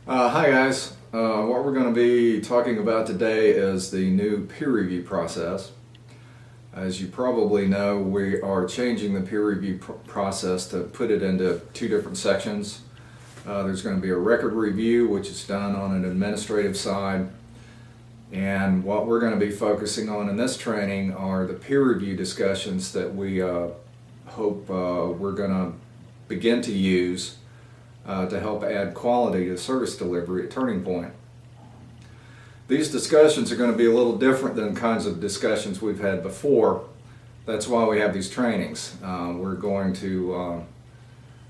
Hi guys. What we're going to be talking about today is the new peer review process. As you probably know, we are changing the peer review process to put it into two different sections. There's going to be a record review, which is done on an administrative side. And what we're going to be focusing on in this training are the peer review discussions that we hope we're going to begin to use to help add quality to service delivery at Turning Point. These discussions are going to be a little different than kinds of discussions we've had before. That's why we have these trainings. We're going to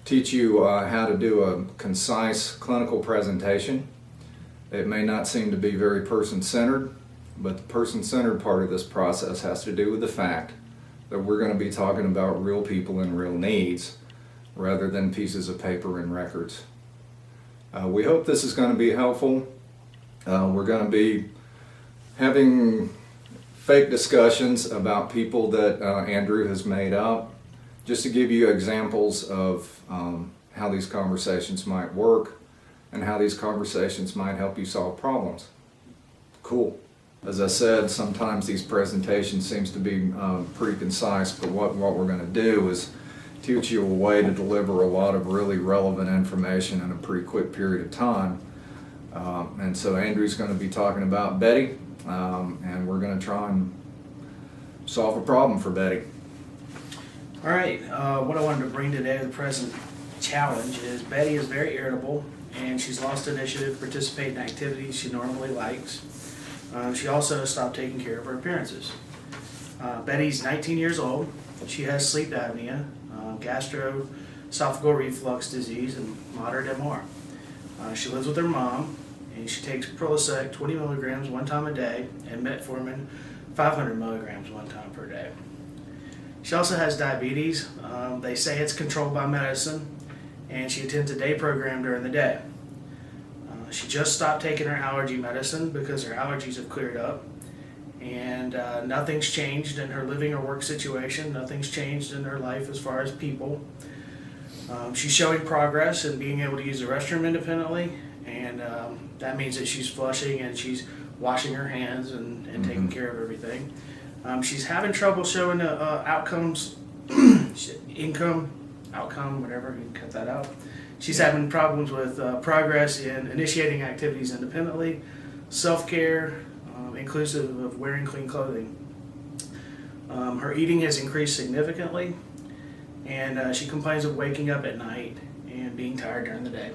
teach you how to do a concise clinical presentation. It may not seem to be very person-centered, but the person-centered part of this process has to do with the fact that we're going to be talking about real people and real needs, rather than pieces of paper and records. We hope this is going to be helpful. We're going to be having fake discussions about people that Andrew has made up, just to give you examples of how these conversations might work and how these conversations might help you solve problems. Cool. As I said, sometimes these presentations seems to be pretty concise, but what we're going to do is teach you a way to deliver a lot of really relevant information in a pretty quick period of time. And so Andrew's going to be talking about Betty, and we're going to try and solve a problem for Betty. All right, what I wanted to bring today to the present challenge is Betty is very irritable and she's lost initiative to participate in activities she normally likes. She also stopped taking care of her appearances. Betty's 19 years old. She has sleep apnea, gastroesophageal reflux disease, and moderate MR. She lives with her mom, and she takes Prilosec 20 milligrams one time a day and metformin 500 milligrams one time per day. She also has diabetes. They say it's controlled by medicine, and she attends a day program during the day. She just stopped taking her allergy medicine because her allergies have cleared up. And nothing's changed in her living or work situation. Nothing's changed in her life as far as people. She's showing progress in being able to use the restroom independently, and that means that she's flushing and she's washing her hands and taking care of everything. She's having trouble showing outcomes, outcome, whatever, you can cut that out. She's having problems with progress in initiating activities independently, self-care, inclusive of wearing clean clothing. Her eating has increased significantly, and she complains of waking up at night and being tired during the day.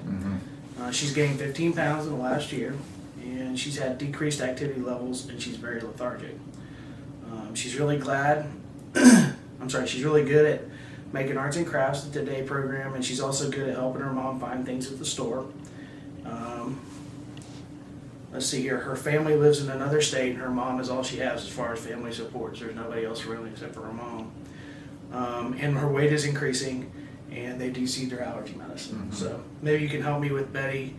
She's gained 15 pounds in the last year, and she's had decreased activity levels, and she's very lethargic. She's really good at making arts and crafts at the day program, and she's also good at helping her mom find things at the store. Let's see here, her family lives in another state, and her mom is all she has as far as family support. There's nobody else really except for her mom. And her weight is increasing, and they DC'd her allergy medicine. So maybe you can help me with Betty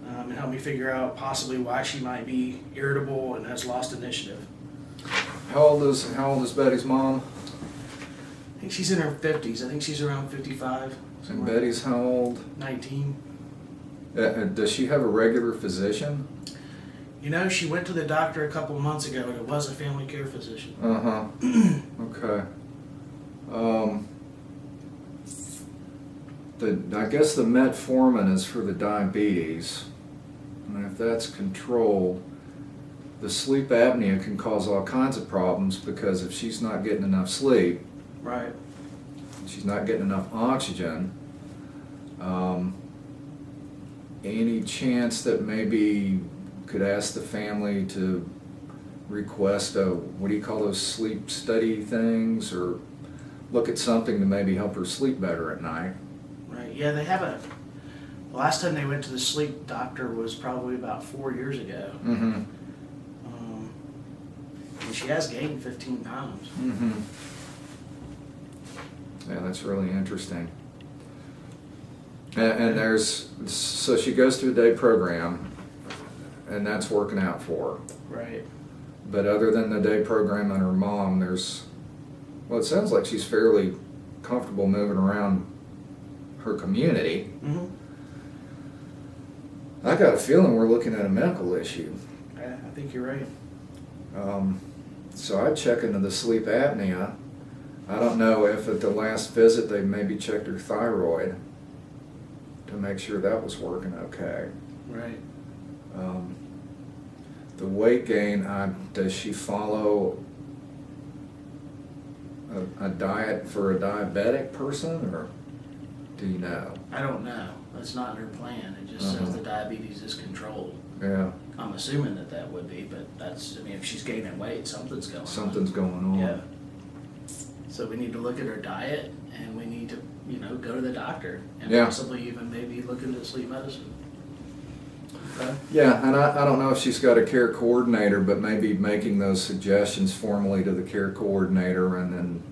and help me figure out possibly why she might be irritable and has lost initiative. How old is Betty's mom? I think she's in her 50s. I think she's around 55. And Betty's how old? 19. Does she have a regular physician? You know, she went to the doctor a couple months ago, and it was a family care physician. Okay. I guess the metformin is for the diabetes, and if that's controlled, the sleep apnea can cause all kinds of problems, because if she's not getting enough sleep, Right. she's not getting enough oxygen, any chance that maybe could ask the family to request what do you call those sleep study things, or look at something to maybe help her sleep better at night? Right. Yeah, they have the last time they went to the sleep doctor was probably about 4 years ago. And she has gained 15 pounds. Yeah, that's really interesting. And so she goes to a day program, and that's working out for her. Right. But other than the day program and her mom, it sounds like she's fairly comfortable moving around her community. Mm-hmm. I I got a feeling we're looking at a medical issue. Yeah, I think you're right. So I'd check into the sleep apnea. I don't know if at the last visit they maybe checked her thyroid to make sure that was working okay. Right. The weight gain, does she follow a diet for a diabetic person, or do you know? I don't know. That's not in her plan. It just says the diabetes is controlled. Yeah, I'm assuming that would be, but that's, I mean, if she's gaining weight, something's going on. something's going on. Yeah. So we need to look at her diet, and we need to, go to the doctor, and Yeah. possibly even maybe look into sleep medicine. Okay. Yeah, and I don't know if she's got a care coordinator, but maybe making those suggestions formally to the care coordinator, and then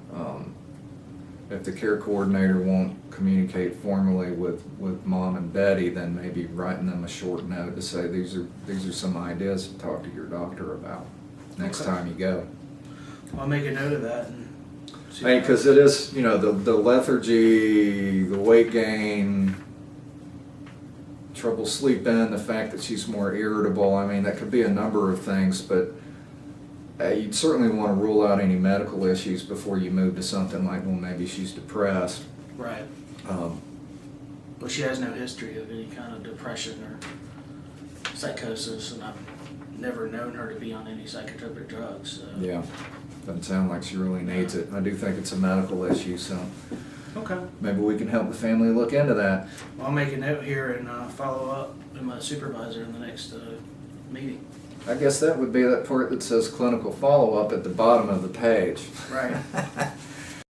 if the care coordinator won't communicate formally with Mom and Betty, then maybe writing them a short note to say these are some ideas to talk to your doctor about next Okay. time you go. I'll make a note of that. And see Hey, because it is, the lethargy, the weight gain, trouble sleeping, the fact that she's more irritable. I mean, that could be a number of things, but you'd certainly want to rule out any medical issues before you move to something like, well, maybe she's depressed. Right. Well, she has no history of any kind of depression or psychosis, and I've never known her to be on any psychotropic drugs. So. Yeah, doesn't sound like she really needs it. I do think it's a medical issue, so Okay. maybe we can help the family look into that. Well, I'll make a note here and follow up with my supervisor in the next meeting. I guess that would be that part that says clinical follow-up at the bottom of the page. Right.